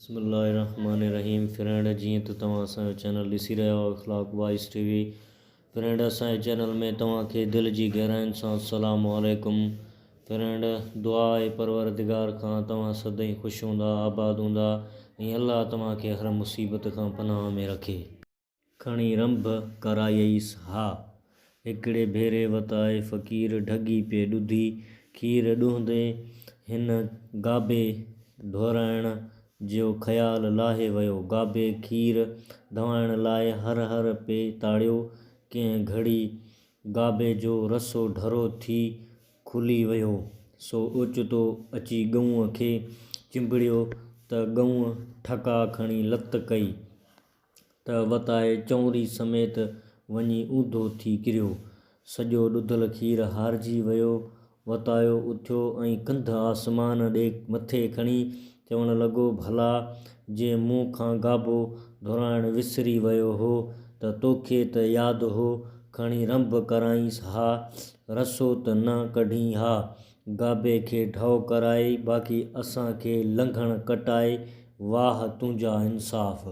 बिस्मिल्लाहिर्रहमानिर्रहीम। फ्रेंड जी तो तव्हां असांजो चैनल ॾिसी रहिया हो अख़लाक वॉइस टीवी। फ्रेंड असांजे चैनल में तव्हांखे दिलि जी गहराइनि सां अस्सलामु अलैकुम। फ्रेंड दुआ आहे परवरदिगार खां तव्हां सदाईं ख़ुशि हूंदा, आबाद हूंदा ऐं अल्लाह तव्हांखे हर मुसीबत खां पनाह में रखे। खणी रंभ करायईस हा, हिकिड़े भेरे वताए फ़क़ीर ढगी पे ॾुधी। खीर ॾुहंदे हिन गाबे ढोराइण जो ख़्यालु लाहे वियो। गाबे खीर धवाइण लाइ हर हर पे ताड़ियो। कंहिं घड़ी गाबे जो रसो ढरो थी खुली वियो, सो ओचितो अची ॻऊं खे चिंबड़ियो त ॻऊं ठका खणी लत कई त वताए चौंरी समेत वञी ऊंधो थी किरियो। सॼो ॾुधल खीर हारजी वियो। वतायो उथियो ऐं कंध आसमान ॾे मथे खणी चवण लॻो, भला जे मूं खां गाबो धोराइण विसरी वियो हो त तोखे त यादि हो खणी रंभ कराईंसि हा, रसो त न कढी हा। गाबे खे ढउ कराए बाक़ी असांखे लंघण कटाए, वाह तुंहिंजा इंसाफ़।